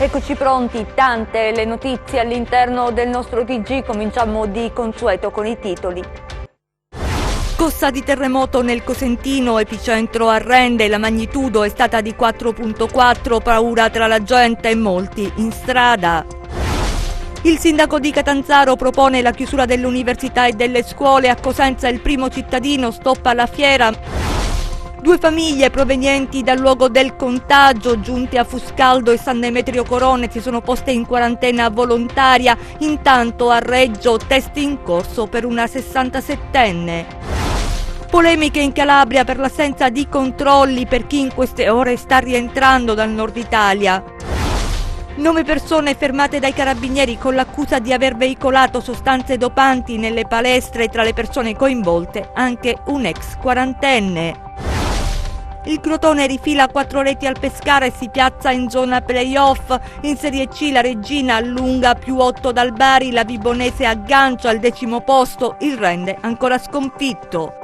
Eccoci pronti, tante le notizie all'interno del nostro TG, cominciamo di consueto con i titoli. Scossa di terremoto nel Cosentino, epicentro a Rende, la magnitudo è stata di 4,4, paura tra la gente e molti in strada. Il sindaco di Catanzaro propone la chiusura dell'università e delle scuole, a Cosenza il primo cittadino stoppa la fiera. 2 famiglie provenienti dal luogo del contagio, giunte a Fuscaldo e San Demetrio Corone, si sono poste in quarantena volontaria. Intanto a Reggio, test in corso per una 67enne. Polemiche in Calabria per l'assenza di controlli per chi in queste ore sta rientrando dal nord Italia. 9 persone fermate dai carabinieri con l'accusa di aver veicolato sostanze dopanti nelle palestre, tra le persone coinvolte anche un ex quarantenne. Il Crotone rifila 4 reti al Pescara e si piazza in zona playoff. In Serie C la Reggina allunga +8 dal Bari, la Vibonese aggancia al 10° posto, il Rende ancora sconfitto.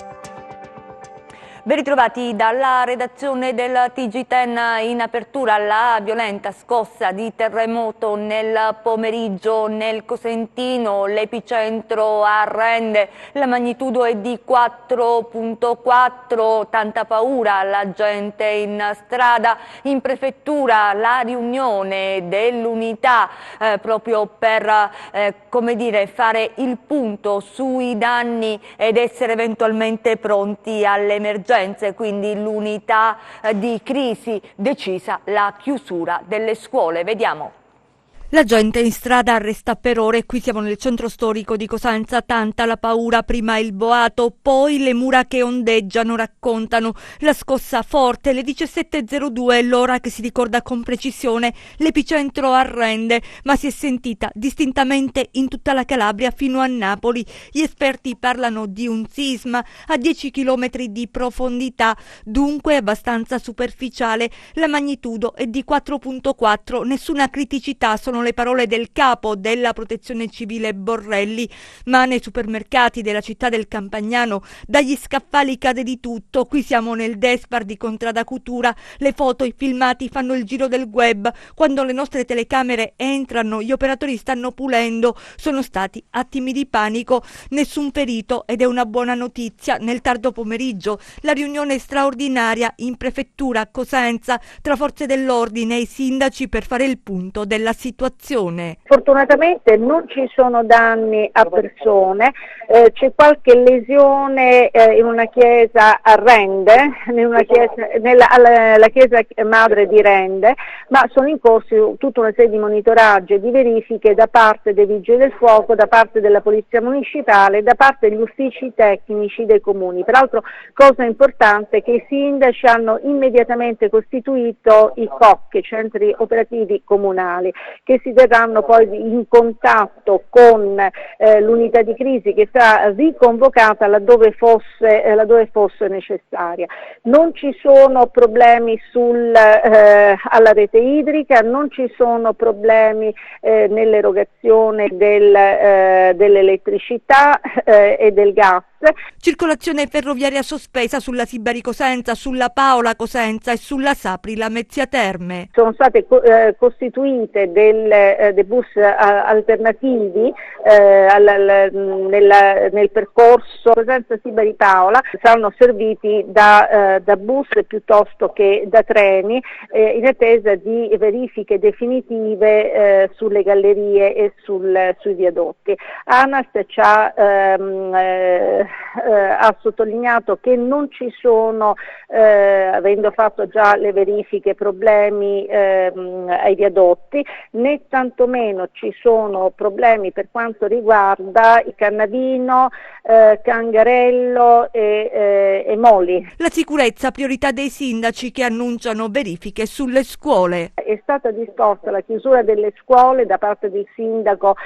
Ben ritrovati dalla redazione del TG10. In apertura la violenta scossa di terremoto nel pomeriggio nel Cosentino, l'epicentro a Rende, la magnitudo è di 4,4, tanta paura la gente in strada. In prefettura la riunione dell'unità proprio per come dire, fare il punto sui danni ed essere eventualmente pronti all'emergenza. Quindi l'unità di crisi decisa la chiusura delle scuole. Vediamo. La gente in strada resta per ore, qui siamo nel centro storico di Cosenza, tanta la paura, prima il boato, poi le mura che ondeggiano raccontano la scossa forte, le 17:02 l'ora che si ricorda con precisione, l'epicentro a Rende, ma si è sentita distintamente in tutta la Calabria fino a Napoli. Gli esperti parlano di un sisma a 10 km di profondità, dunque abbastanza superficiale, la magnitudo è di 4,4, nessuna criticità, sono le parole del capo della Protezione Civile Borrelli, ma nei supermercati della città del Campagnano dagli scaffali cade di tutto. Qui siamo nel Despar di Contrada Cutura, le foto, i filmati fanno il giro del web. Quando le nostre telecamere entrano, gli operatori stanno pulendo, sono stati attimi di panico, nessun ferito ed è una buona notizia. Nel tardo pomeriggio la riunione straordinaria in prefettura a Cosenza tra forze dell'ordine e i sindaci per fare il punto della situazione. Fortunatamente non ci sono danni a persone, c'è qualche lesione in una chiesa a Rende, la chiesa madre di Rende, ma sono in corso tutta una serie di monitoraggi e di verifiche da parte dei vigili del fuoco, da parte della polizia municipale, da parte degli uffici tecnici dei comuni. Peraltro, cosa importante è che i sindaci hanno immediatamente costituito i COC, i centri operativi comunali, che si terranno poi in contatto con l'unità di crisi che sarà riconvocata laddove fosse necessaria. Non ci sono problemi alla rete idrica, non ci sono problemi nell'erogazione dell'elettricità e del gas. Circolazione ferroviaria sospesa sulla Sibari-Cosenza, sulla Paola-Cosenza e sulla Sapri-Lamezia Terme. Sono state costituite dei bus alternativi nel percorso Cosenza-Sibari-Paola, saranno serviti da bus piuttosto che da treni, in attesa di verifiche definitive sulle gallerie e sui viadotti. ANAS ha sottolineato che non ci sono, avendo fatto già le verifiche, problemi ai viadotti, né tantomeno ci sono problemi per quanto riguarda il Cannavino, Cangarello e Moli. La sicurezza, priorità dei sindaci che annunciano verifiche sulle scuole. È stata disposta la chiusura delle scuole da parte del sindaco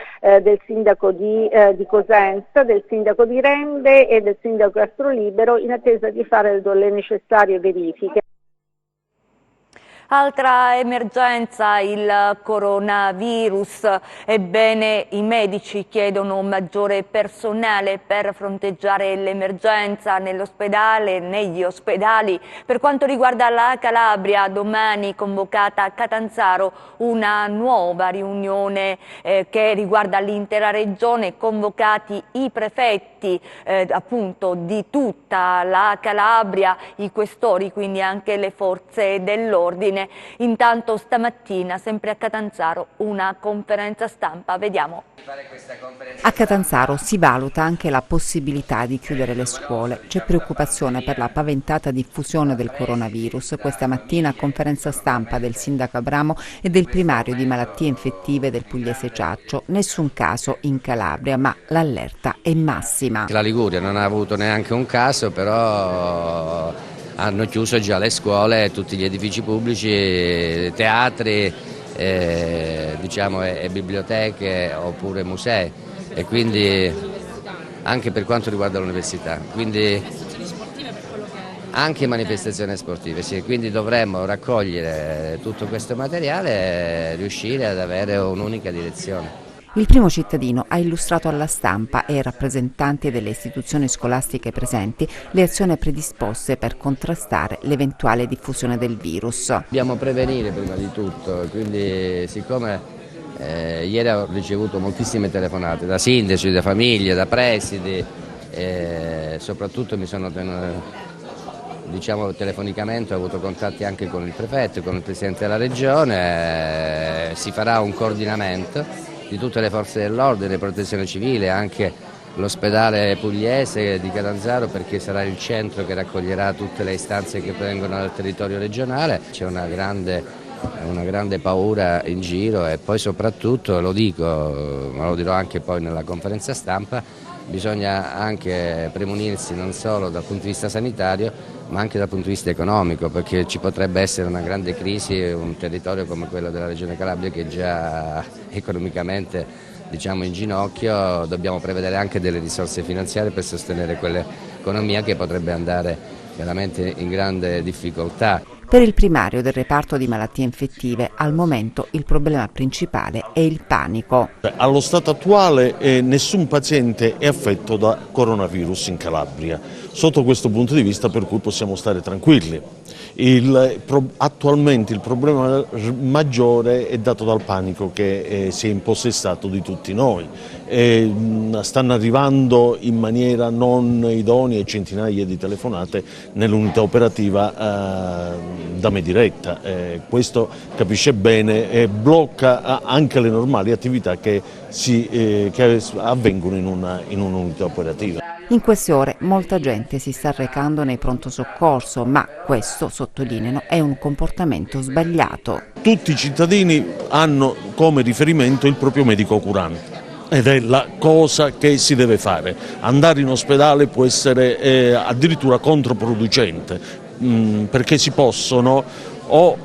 di Cosenza, del sindaco di Rende e del sindaco Castrolibero, in attesa di fare le necessarie verifiche. Altra emergenza, il coronavirus. Ebbene, i medici chiedono maggiore personale per fronteggiare l'emergenza nell'ospedale, negli ospedali. Per quanto riguarda la Calabria, domani convocata a Catanzaro una nuova riunione che riguarda l'intera regione, convocati i prefetti appunto di tutta la Calabria, i questori, quindi anche le forze dell'ordine. Intanto stamattina, sempre a Catanzaro, una conferenza stampa, vediamo. A Catanzaro si valuta anche la possibilità di chiudere le scuole. C'è preoccupazione per la paventata diffusione del coronavirus. Questa mattina conferenza stampa del sindaco Abramo e del primario di malattie infettive del pugliese Ciaccio. Nessun caso in Calabria, ma l'allerta è massima. La Liguria non ha avuto neanche un caso, però hanno chiuso già le scuole, tutti gli edifici pubblici, teatri, diciamo, e biblioteche oppure musei, e quindi anche per quanto riguarda l'università, quindi anche manifestazioni sportive, sì, quindi dovremmo raccogliere tutto questo materiale e riuscire ad avere un'unica direzione. Il primo cittadino ha illustrato alla stampa e ai rappresentanti delle istituzioni scolastiche presenti le azioni predisposte per contrastare l'eventuale diffusione del virus. Dobbiamo prevenire prima di tutto, quindi siccome ieri ho ricevuto moltissime telefonate da sindaci, da famiglie, da presidi, soprattutto mi sono diciamo telefonicamente, ho avuto contatti anche con il prefetto, con il presidente della regione, si farà un coordinamento di tutte le forze dell'ordine, protezione civile, anche l'ospedale pugliese di Catanzaro, perché sarà il centro che raccoglierà tutte le istanze che vengono dal territorio regionale. C'è una grande paura in giro e poi soprattutto, lo dico, ma lo dirò anche poi nella conferenza stampa, bisogna anche premunirsi non solo dal punto di vista sanitario ma anche dal punto di vista economico, perché ci potrebbe essere una grande crisi, un territorio come quello della Regione Calabria che è già economicamente, diciamo, in ginocchio. Dobbiamo prevedere anche delle risorse finanziarie per sostenere quell'economia che potrebbe andare veramente in grande difficoltà. Per il primario del reparto di malattie infettive, al momento il problema principale è il panico. Allo stato attuale nessun paziente è affetto da coronavirus in Calabria. Sotto questo punto di vista, per cui possiamo stare tranquilli. Attualmente il problema maggiore è dato dal panico che si è impossessato di tutti noi. Stanno arrivando in maniera non idonea centinaia di telefonate nell'unità operativa da me diretta. Questo, capisce bene, blocca anche le normali attività che avvengono in un'unità operativa. In queste ore molta gente si sta recando nei pronto soccorso, ma questo, sottolineano, è un comportamento sbagliato. Tutti i cittadini hanno come riferimento il proprio medico curante. Ed è la cosa che si deve fare. Andare in ospedale può essere addirittura controproducente, perché si possono, o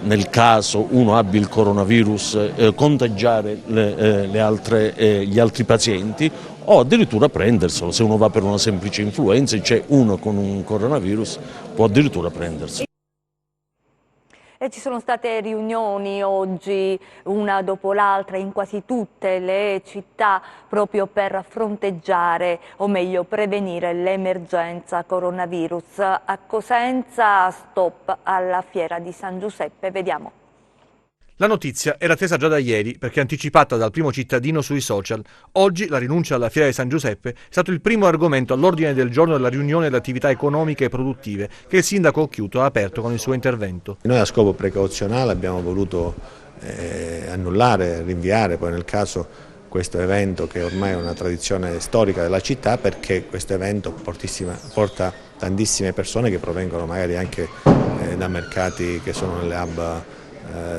nel caso uno abbia il coronavirus, contagiare gli altri pazienti, o addirittura prenderselo. Se uno va per una semplice influenza e c'è uno con un coronavirus, può addirittura prenderselo. E ci sono state riunioni oggi, una dopo l'altra, in quasi tutte le città, proprio per fronteggiare, o meglio prevenire, l'emergenza coronavirus. A Cosenza, stop alla Fiera di San Giuseppe, vediamo. La notizia era attesa già da ieri perché anticipata dal primo cittadino sui social. Oggi la rinuncia alla Fiera di San Giuseppe è stato il primo argomento all'ordine del giorno della riunione delle attività economiche e produttive che il sindaco Occhiuto ha aperto con il suo intervento. Noi a scopo precauzionale abbiamo voluto annullare, rinviare poi nel caso questo evento che ormai è una tradizione storica della città, perché questo evento porta tantissime persone che provengono magari anche da mercati che sono nelle hub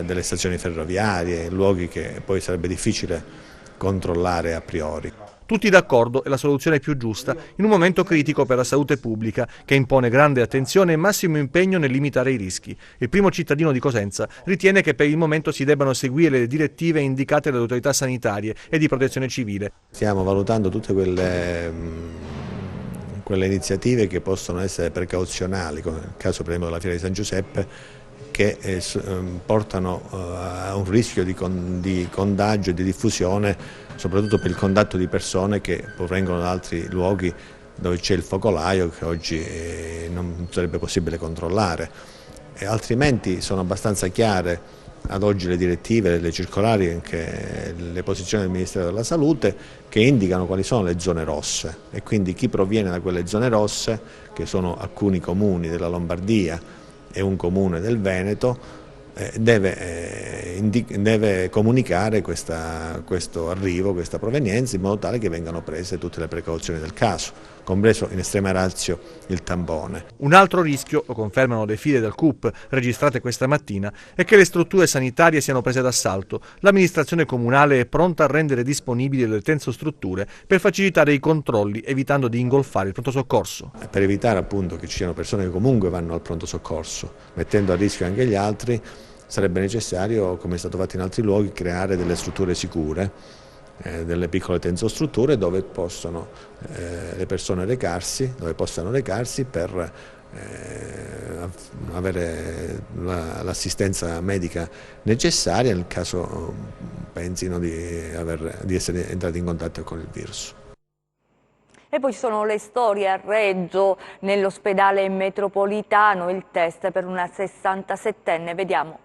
delle stazioni ferroviarie, luoghi che poi sarebbe difficile controllare a priori. Tutti d'accordo, è la soluzione più giusta in un momento critico per la salute pubblica che impone grande attenzione e massimo impegno nel limitare i rischi. Il primo cittadino di Cosenza ritiene che per il momento si debbano seguire le direttive indicate dalle autorità sanitarie e di protezione civile. Stiamo valutando tutte quelle iniziative che possono essere precauzionali, come nel caso per esempio della Fiera di San Giuseppe, che portano a un rischio di contagio e di diffusione, soprattutto per il contatto di persone che provengono da altri luoghi dove c'è il focolaio, che oggi non sarebbe possibile controllare. Altrimenti sono abbastanza chiare ad oggi le direttive, le circolari, anche le posizioni del Ministero della Salute, che indicano quali sono le zone rosse, e quindi chi proviene da quelle zone rosse, che sono alcuni comuni della Lombardia e un comune del Veneto, deve comunicare questo arrivo, questa provenienza, in modo tale che vengano prese tutte le precauzioni del caso, compreso in estrema ratio il tampone. Un altro rischio, lo confermano le file del CUP registrate questa mattina, è che le strutture sanitarie siano prese d'assalto. L'amministrazione comunale è pronta a rendere disponibili le tensostrutture per facilitare i controlli, evitando di ingolfare il pronto soccorso. Per evitare appunto che ci siano persone che comunque vanno al pronto soccorso, mettendo a rischio anche gli altri, sarebbe necessario, come è stato fatto in altri luoghi, creare delle strutture sicure, delle piccole tensostrutture dove possono le persone possano recarsi per avere l'assistenza medica necessaria nel caso pensino di essere entrati in contatto con il virus. E poi ci sono le storie a Reggio, nell'ospedale metropolitano, il test per una 67enne, vediamo.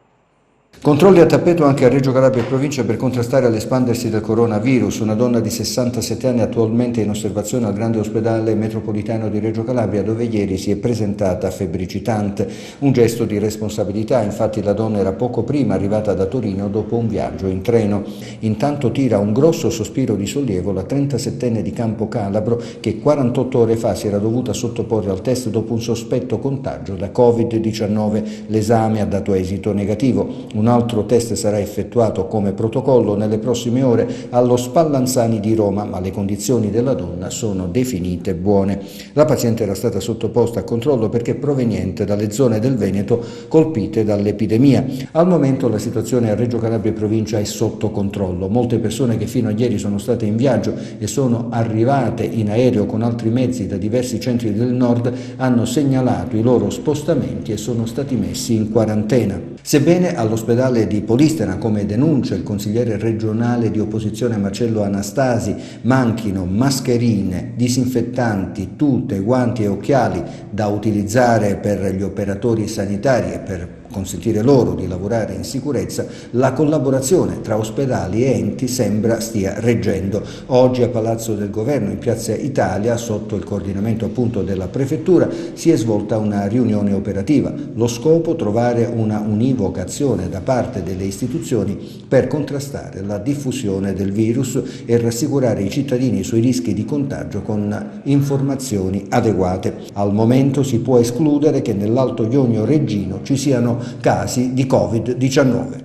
Controlli a tappeto anche a Reggio Calabria e provincia per contrastare l'espandersi del coronavirus. Una donna di 67 anni attualmente in osservazione al grande ospedale metropolitano di Reggio Calabria, dove ieri si è presentata febbricitante. Un gesto di responsabilità, infatti la donna era poco prima arrivata da Torino dopo un viaggio in treno. Intanto tira un grosso sospiro di sollievo la 37enne di Campo Calabro, che 48 ore fa si era dovuta sottoporre al test dopo un sospetto contagio da Covid-19. L'esame ha dato esito negativo. Un altro test sarà effettuato come protocollo nelle prossime ore allo Spallanzani di Roma, ma le condizioni della donna sono definite buone. La paziente era stata sottoposta a controllo perché proveniente dalle zone del Veneto colpite dall'epidemia. Al momento la situazione a Reggio Calabria e provincia è sotto controllo. Molte persone che fino a ieri sono state in viaggio e sono arrivate in aereo con altri mezzi da diversi centri del nord hanno segnalato i loro spostamenti e sono stati messi in quarantena. Sebbene all'ospedale di Polistena, come denuncia il consigliere regionale di opposizione Marcello Anastasi, manchino mascherine, disinfettanti, tute, guanti e occhiali da utilizzare per gli operatori sanitari e per consentire loro di lavorare in sicurezza, la collaborazione tra ospedali e enti sembra stia reggendo. Oggi a Palazzo del Governo, in Piazza Italia, sotto il coordinamento appunto della Prefettura, si è svolta una riunione operativa. Lo scopo: trovare una univocazione da parte delle istituzioni per contrastare la diffusione del virus e rassicurare i cittadini sui rischi di contagio con informazioni adeguate. Al momento si può escludere che nell'Alto Ionio reggino ci siano casi di Covid-19.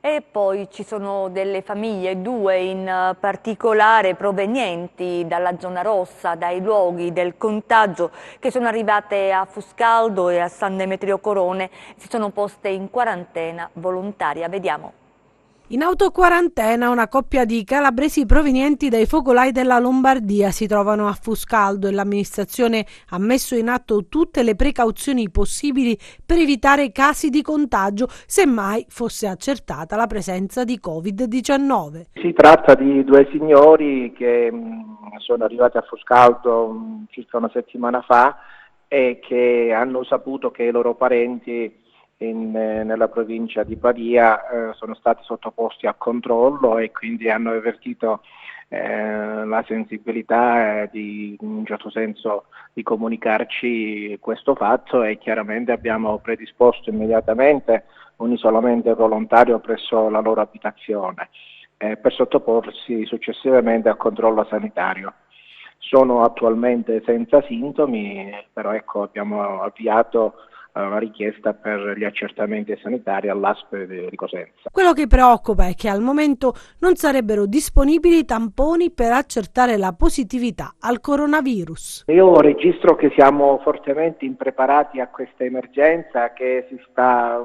E poi ci sono delle famiglie, 2 in particolare, provenienti dalla zona rossa, dai luoghi del contagio, che sono arrivate a Fuscaldo e a San Demetrio Corone, si sono poste in quarantena volontaria. Vediamo. In autoquarantena una coppia di calabresi provenienti dai focolai della Lombardia si trovano a Fuscaldo e l'amministrazione ha messo in atto tutte le precauzioni possibili per evitare casi di contagio, semmai fosse accertata la presenza di Covid-19. Si tratta di 2 signori che sono arrivati a Fuscaldo circa una settimana fa e che hanno saputo che i loro parenti nella provincia di Pavia sono stati sottoposti a controllo e quindi hanno avvertito la sensibilità di, in un certo senso, di comunicarci questo fatto, e chiaramente abbiamo predisposto immediatamente un isolamento volontario presso la loro abitazione per sottoporsi successivamente a controllo sanitario. Sono attualmente senza sintomi, però abbiamo avviato una richiesta per gli accertamenti sanitari all'ASP di Cosenza. Quello che preoccupa è che al momento non sarebbero disponibili tamponi per accertare la positività al coronavirus. Io registro che siamo fortemente impreparati a questa emergenza che si sta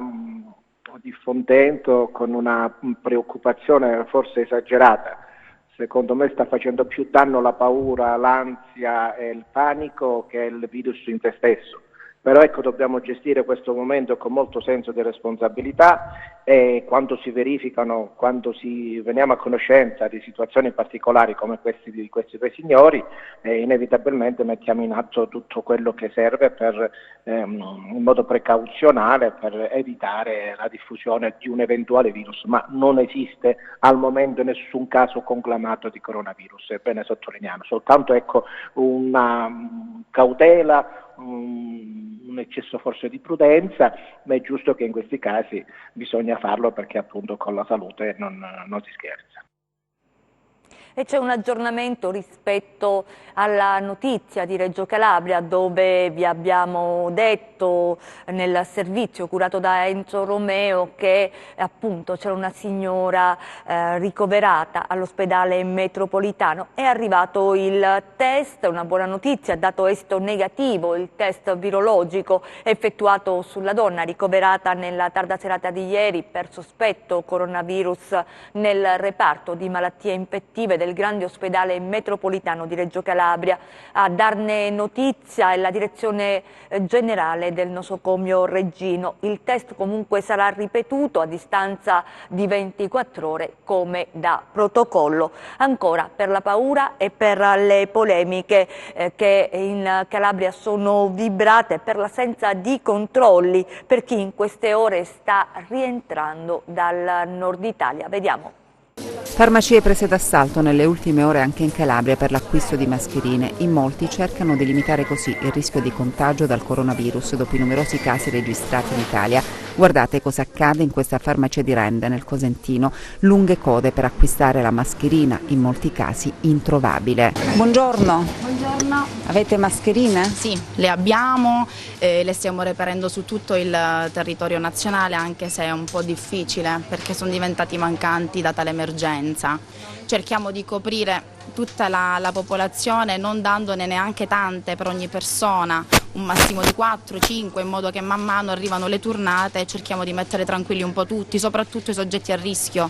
diffondendo con una preoccupazione forse esagerata. Secondo me sta facendo più danno la paura, l'ansia e il panico che il virus in se stesso. Però ecco, dobbiamo gestire questo momento con molto senso di responsabilità e quando si verificano, quando veniamo a conoscenza di situazioni particolari come questi di questi due signori, inevitabilmente mettiamo in atto tutto quello che serve in modo precauzionale per evitare la diffusione di un eventuale virus, ma non esiste al momento nessun caso conclamato di coronavirus, è bene sottolinearlo, soltanto ecco una cautela, un eccesso forse di prudenza, ma è giusto che in questi casi bisogna farlo perché appunto con la salute non si scherza. E c'è un aggiornamento rispetto alla notizia di Reggio Calabria, dove vi abbiamo detto nel servizio curato da Enzo Romeo che appunto c'era una signora ricoverata all'ospedale metropolitano. È arrivato il test, una buona notizia, ha dato esito negativo il test virologico effettuato sulla donna ricoverata nella tarda serata di ieri per sospetto coronavirus nel reparto di malattie infettive del grande ospedale metropolitano di Reggio Calabria. A darne notizia è la direzione generale del nosocomio reggino. Il test comunque sarà ripetuto a distanza di 24 ore come da protocollo. Ancora per la paura e per le polemiche che in Calabria sono vibrate, per l'assenza di controlli per chi in queste ore sta rientrando dal nord Italia. Vediamo. Farmacie prese d'assalto nelle ultime ore anche in Calabria per l'acquisto di mascherine. In molti cercano di limitare così il rischio di contagio dal coronavirus dopo i numerosi casi registrati in Italia. Guardate cosa accade in questa farmacia di Rende, nel Cosentino. Lunghe code per acquistare la mascherina, in molti casi introvabile. Buongiorno. Buongiorno. Avete mascherine? Sì, le abbiamo, le stiamo reperendo su tutto il territorio nazionale, anche se è un po' difficile perché sono diventati mancanti data l'emergenza. Cerchiamo di coprire tutta la popolazione non dandone neanche tante per ogni persona, un massimo di 4-5, in modo che man mano arrivano le turnate e cerchiamo di mettere tranquilli un po' tutti, soprattutto i soggetti a rischio,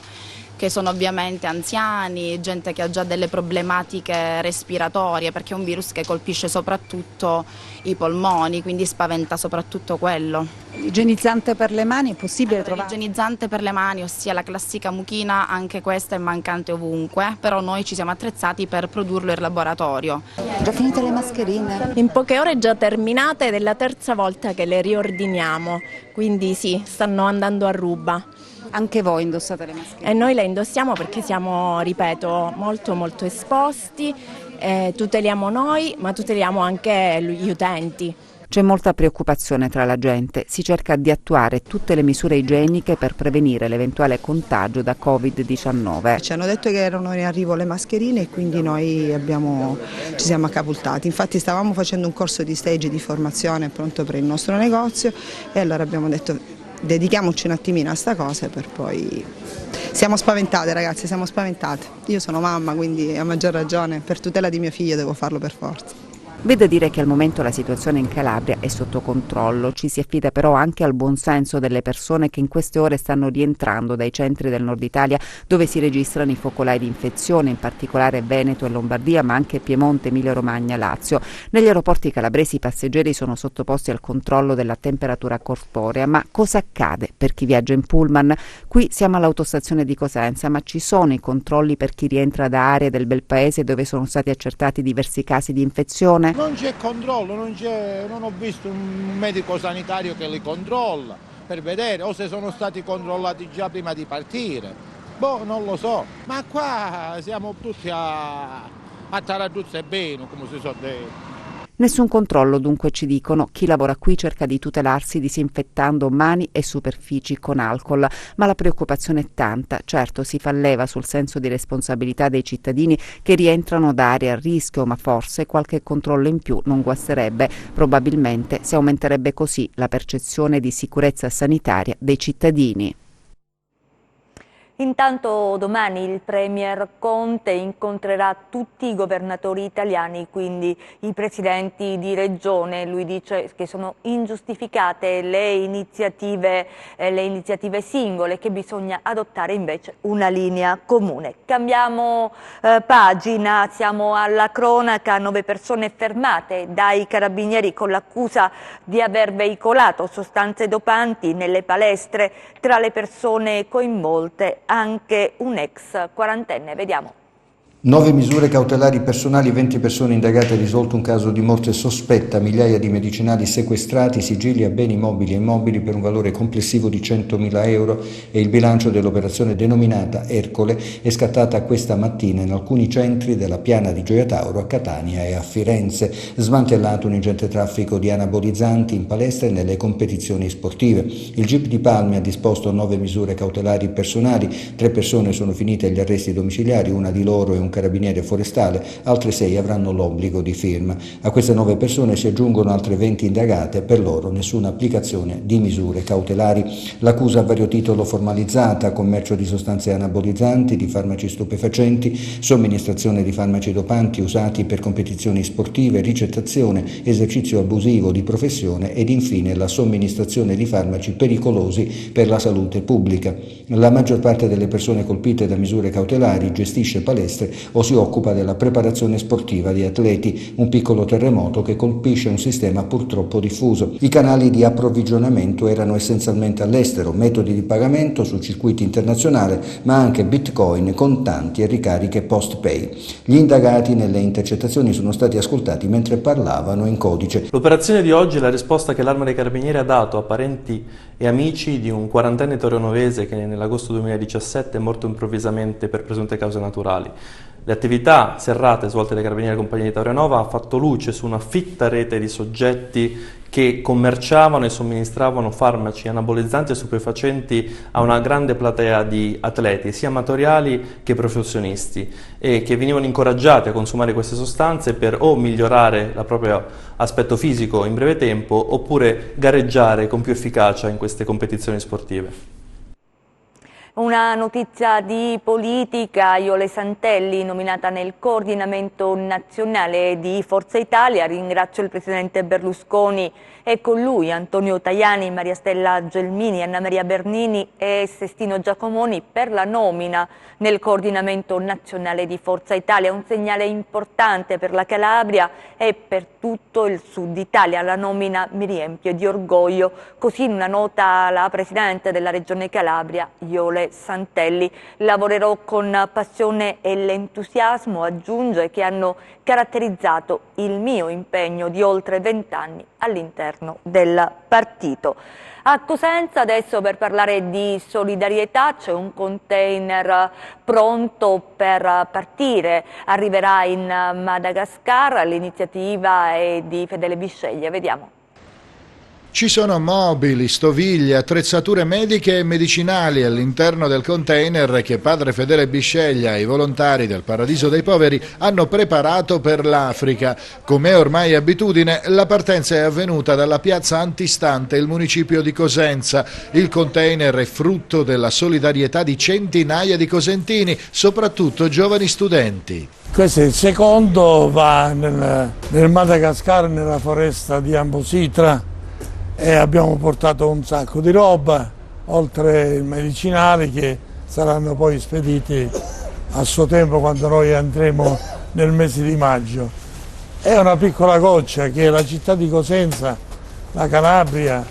che sono ovviamente anziani, gente che ha già delle problematiche respiratorie, perché è un virus che colpisce soprattutto i polmoni, quindi spaventa soprattutto quello. Igienizzante per le mani è possibile trovare? L'igienizzante per le mani, ossia la classica mucchina, anche questa è mancante ovunque, però noi ci siamo attrezzati per produrlo in laboratorio. Già finite le mascherine? In poche ore già terminate ed è la terza volta che le riordiniamo, quindi sì, stanno andando a ruba. Anche voi indossate le mascherine? E noi le indossiamo perché siamo, ripeto, molto esposti, tuteliamo noi ma tuteliamo anche gli utenti. C'è molta preoccupazione tra la gente, si cerca di attuare tutte le misure igieniche per prevenire l'eventuale contagio da Covid-19. Ci hanno detto che erano in arrivo le mascherine e quindi noi ci siamo accapultati. Infatti stavamo facendo un corso di stage di formazione pronto per il nostro negozio e allora abbiamo detto dedichiamoci un attimino a sta cosa per poi... Siamo spaventate ragazzi, siamo spaventate. Io sono mamma, quindi a maggior ragione per tutela di mio figlio devo farlo per forza. V'è da dire che al momento la situazione in Calabria è sotto controllo, ci si affida però anche al buonsenso delle persone che in queste ore stanno rientrando dai centri del nord Italia dove si registrano i focolai di infezione, in particolare Veneto e Lombardia, ma anche Piemonte, Emilia Romagna, Lazio. Negli aeroporti calabresi i passeggeri sono sottoposti al controllo della temperatura corporea, ma cosa accade per chi viaggia in pullman? Qui siamo all'autostazione di Cosenza, ma ci sono i controlli per chi rientra da aree del bel paese dove sono stati accertati diversi casi di infezione? Non c'è controllo, non ho visto un medico sanitario che li controlla per vedere o se sono stati controllati già prima di partire. Non lo so, ma qua siamo tutti a Taraduzza e bene, come si suol dire. Nessun controllo dunque, ci dicono. Chi lavora qui cerca di tutelarsi disinfettando mani e superfici con alcol, ma la preoccupazione è tanta. Certo, si fa leva sul senso di responsabilità dei cittadini che rientrano da aree a rischio, ma forse qualche controllo in più non guasterebbe. Probabilmente si aumenterebbe così la percezione di sicurezza sanitaria dei cittadini. Intanto domani il Premier Conte incontrerà tutti i governatori italiani, quindi i presidenti di regione. Lui dice che sono ingiustificate le iniziative singole, che bisogna adottare invece una linea comune. Cambiamo pagina, siamo alla cronaca. 9 persone fermate dai carabinieri con l'accusa di aver veicolato sostanze dopanti nelle palestre. Tra le persone coinvolte anche un ex quarantenne. Vediamo. 9 misure cautelari personali, 20 persone indagate, risolto un caso di morte sospetta, migliaia di medicinali sequestrati, sigilli a beni mobili e immobili per un valore complessivo di 100.000 euro e il bilancio dell'operazione denominata Ercole è scattata questa mattina in alcuni centri della Piana di Gioia Tauro a Catania e a Firenze. Smantellato un ingente traffico di anabolizzanti in palestra e nelle competizioni sportive. Il GIP di Palmi ha disposto 9 misure cautelari personali, 3 persone sono finite agli arresti domiciliari, una di loro è un carabiniere forestale, altre 6 avranno l'obbligo di firma. A queste 9 persone si aggiungono altre 20 indagate, per loro nessuna applicazione di misure cautelari. L'accusa a vario titolo formalizzata: commercio di sostanze anabolizzanti, di farmaci stupefacenti, somministrazione di farmaci dopanti usati per competizioni sportive, ricettazione, esercizio abusivo di professione ed infine la somministrazione di farmaci pericolosi per la salute pubblica. La maggior parte delle persone colpite da misure cautelari gestisce palestre o si occupa della preparazione sportiva di atleti, un piccolo terremoto che colpisce un sistema purtroppo diffuso. I canali di approvvigionamento erano essenzialmente all'estero, metodi di pagamento su circuiti internazionali, ma anche bitcoin, contanti e ricariche post-pay. Gli indagati nelle intercettazioni sono stati ascoltati mentre parlavano in codice. L'operazione di oggi è la risposta che l'Arma dei Carabinieri ha dato a parenti e amici di un quarantenne torionovese che nell'agosto 2017 è morto improvvisamente per presunte cause naturali. Le attività serrate svolte dai Carabinieri Compagnia di Taurianova hanno fatto luce su una fitta rete di soggetti che commerciavano e somministravano farmaci anabolizzanti e stupefacenti a una grande platea di atleti, sia amatoriali che professionisti, e che venivano incoraggiati a consumare queste sostanze per o migliorare il proprio aspetto fisico in breve tempo oppure gareggiare con più efficacia in queste competizioni sportive. Una notizia di politica: Iole Santelli, nominata nel coordinamento nazionale di Forza Italia. Ringrazio il presidente Berlusconi e con lui Antonio Tajani, Maria Stella Gelmini, Anna Maria Bernini e Sestino Giacomoni per la nomina nel coordinamento nazionale di Forza Italia. Un segnale importante per la Calabria e per tutto il Sud Italia. La nomina mi riempie di orgoglio, così in una nota la presidente della Regione Calabria, Iole Santelli. Lavorerò con passione e l'entusiasmo, aggiunge, che hanno caratterizzato il mio impegno di oltre 20 anni all'interno del partito. A Cosenza adesso per parlare di solidarietà c'è un container pronto per partire, arriverà in Madagascar, l'iniziativa è di Fedele Bisceglie, vediamo. Ci sono mobili, stoviglie, attrezzature mediche e medicinali all'interno del container che padre Fedele Bisceglia e i volontari del Paradiso dei Poveri hanno preparato per l'Africa. Come è ormai abitudine, la partenza è avvenuta dalla piazza antistante il municipio di Cosenza. Il container è frutto della solidarietà di centinaia di cosentini, soprattutto giovani studenti. Questo è il secondo, va nel Madagascar, nella foresta di Ambositra, e abbiamo portato un sacco di roba, oltre i medicinali che saranno poi spediti a suo tempo quando noi andremo nel mese di maggio. È una piccola goccia che la città di Cosenza, la Calabria,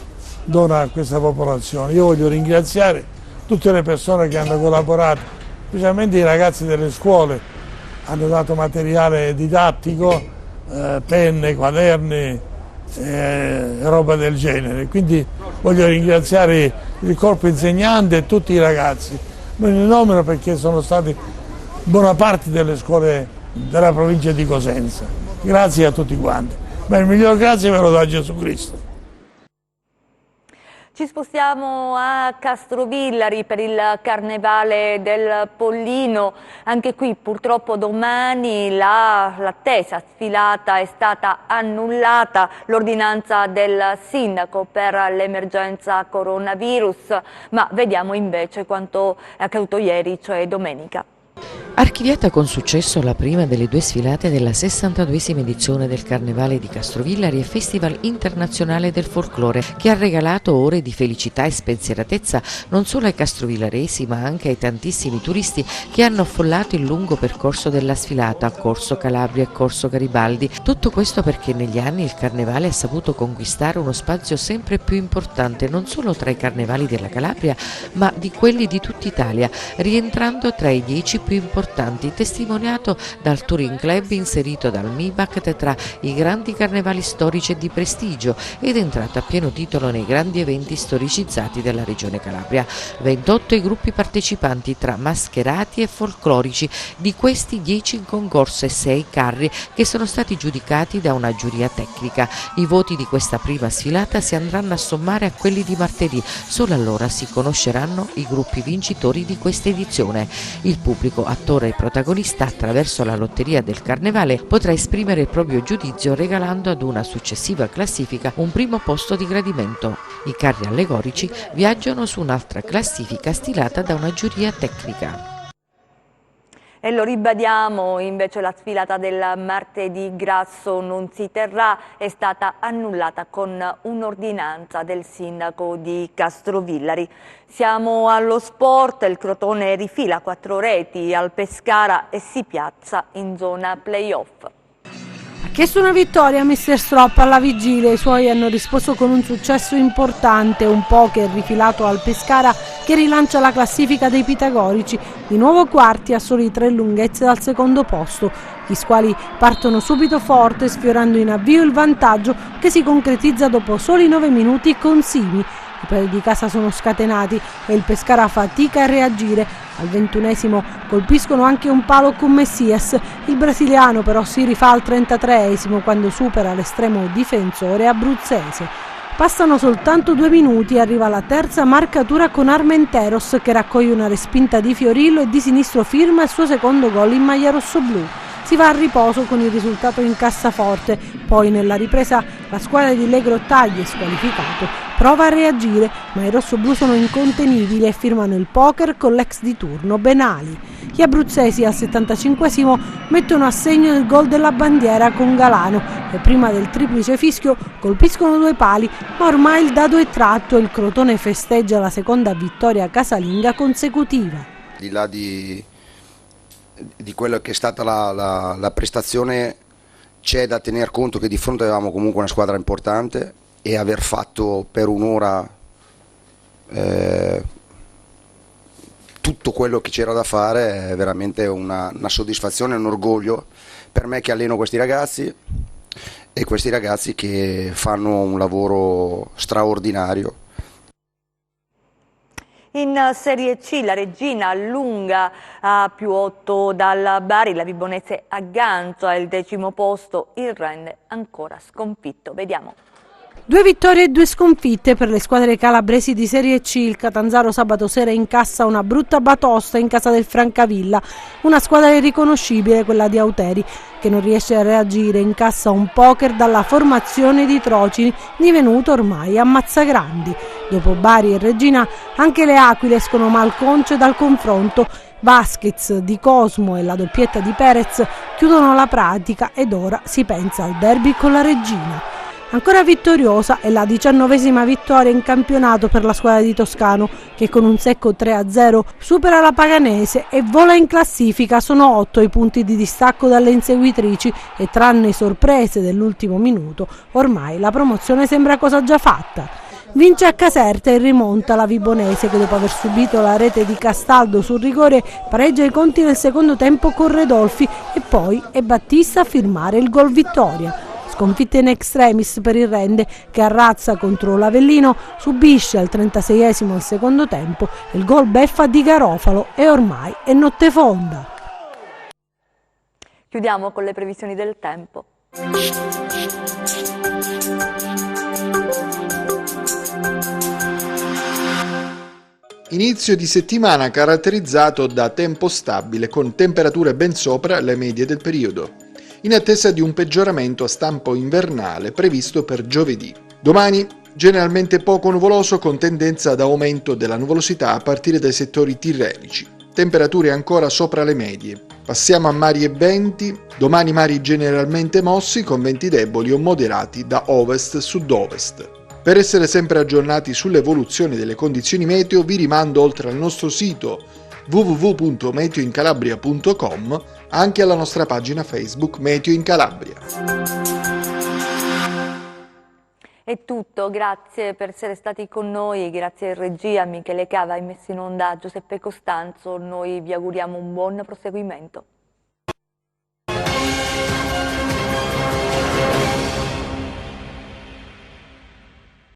dona a questa popolazione. Io voglio ringraziare tutte le persone che hanno collaborato, specialmente i ragazzi delle scuole, hanno dato materiale didattico, penne, quaderni, roba del genere, quindi voglio ringraziare il corpo insegnante e tutti i ragazzi. Non li nomino perché sono stati buona parte delle scuole della provincia di Cosenza. Grazie a tutti quanti, ma il miglior grazie ve lo dà Gesù Cristo. Ci spostiamo a Castrovillari per il Carnevale del Pollino. Anche qui purtroppo domani l'attesa sfilata è stata annullata, l'ordinanza del sindaco per l'emergenza coronavirus, ma vediamo invece quanto è accaduto ieri, cioè domenica. Archiviata con successo la prima delle due sfilate della 62esima edizione del Carnevale di Castrovillari e Festival internazionale del folklore, che ha regalato ore di felicità e spensieratezza non solo ai castrovillaresi ma anche ai tantissimi turisti che hanno affollato il lungo percorso della sfilata, Corso Calabria e Corso Garibaldi. Tutto questo perché negli anni il Carnevale ha saputo conquistare uno spazio sempre più importante non solo tra i carnevali della Calabria ma di quelli di tutta Italia, rientrando tra i 10 più importanti, testimoniato dal Touring Club inserito dal MIBACT tra i grandi carnevali storici e di prestigio ed entrato a pieno titolo nei grandi eventi storicizzati della regione Calabria. 28 i gruppi partecipanti tra mascherati e folclorici, di questi 10 in concorso e 6 carri che sono stati giudicati da una giuria tecnica. I voti di questa prima sfilata si andranno a sommare a quelli di martedì, solo allora si conosceranno i gruppi vincitori di questa edizione. Il pubblico, attore e protagonista, attraverso la lotteria del Carnevale potrà esprimere il proprio giudizio regalando ad una successiva classifica un primo posto di gradimento. I carri allegorici viaggiano su un'altra classifica stilata da una giuria tecnica. E lo ribadiamo, invece la sfilata del martedì grasso non si terrà, è stata annullata con un'ordinanza del sindaco di Castrovillari. Siamo allo sport, il Crotone rifila 4 reti al Pescara e si piazza in zona play-off. Ha chiesto una vittoria Mr. Strop alla vigilia, i suoi hanno risposto con un successo importante, un poker rifilato al Pescara che rilancia la classifica dei pitagorici, di nuovo quarti a soli 3 lunghezze dal secondo posto. Gli squali partono subito forte sfiorando in avvio il vantaggio che si concretizza dopo soli 9 minuti con Simi. I pali di casa sono scatenati e il Pescara fatica a reagire. Al 21esimo colpiscono anche un palo con Messias, il brasiliano però si rifà al 33esimo quando supera l'estremo difensore abruzzese. Passano soltanto 2 minuti e arriva la terza marcatura con Armenteros che raccoglie una respinta di Fiorillo e di sinistro firma il suo secondo gol in maglia rossoblù. Si va a riposo con il risultato in cassaforte, poi nella ripresa la squadra di Legro Taglie, squalificato, prova a reagire, ma i rossoblù sono incontenibili e firmano il poker con l'ex di turno Benali. Gli abruzzesi al 75esimo mettono a segno il gol della bandiera con Galano e prima del triplice fischio colpiscono 2 pali, ma ormai il dado è tratto e il Crotone festeggia la seconda vittoria casalinga consecutiva. Di là di quello che è stata la prestazione, c'è da tener conto che di fronte avevamo comunque una squadra importante e aver fatto per un'ora tutto quello che c'era da fare è veramente una soddisfazione, un orgoglio per me che alleno questi ragazzi e questi ragazzi che fanno un lavoro straordinario. In Serie C la Reggina allunga a +8 dal Bari, la Vibonese aggancia il 10° posto, il Rende ancora sconfitto. Vediamo. 2 vittorie e 2 sconfitte per le squadre calabresi di Serie C. Il Catanzaro sabato sera incassa una brutta batosta in casa del Francavilla. Una squadra irriconoscibile, quella di Auteri, che non riesce a reagire, incassa un poker dalla formazione di Trocini, divenuto ormai ammazzagrandi. Dopo Bari e Reggina, anche le Aquile escono malconce dal confronto. Vasquez, Di Cosmo e la doppietta di Perez chiudono la pratica ed ora si pensa al derby con la Reggina. Ancora vittoriosa è la 19ª vittoria in campionato per la squadra di Toscano, che con un secco 3-0 supera la Paganese e vola in classifica. Sono 8 i punti di distacco dalle inseguitrici e tranne sorprese dell'ultimo minuto, ormai la promozione sembra cosa già fatta. Vince a Caserta e rimonta la Vibonese che dopo aver subito la rete di Castaldo sul rigore pareggia i conti nel secondo tempo con Redolfi e poi è Battista a firmare il gol vittoria. Sconfitta in extremis per il Rende che arrazza contro l'Avellino, subisce al 36esimo il secondo tempo il gol beffa di Garofalo e ormai è notte fonda. Chiudiamo con le previsioni del tempo. Inizio di settimana caratterizzato da tempo stabile con temperature ben sopra le medie del periodo, in attesa di un peggioramento a stampo invernale previsto per giovedì. Domani generalmente poco nuvoloso con tendenza ad aumento della nuvolosità a partire dai settori tirrenici. Temperature ancora sopra le medie. Passiamo a mari e venti. Domani mari generalmente mossi con venti deboli o moderati da ovest-sud-ovest. Per essere sempre aggiornati sull'evoluzione delle condizioni meteo vi rimando oltre al nostro sito www.meteoincalabria.com anche alla nostra pagina Facebook Meteo in Calabria. È tutto, grazie per essere stati con noi, grazie a regia Michele Cava e messo in onda Giuseppe Costanzo, noi vi auguriamo un buon proseguimento.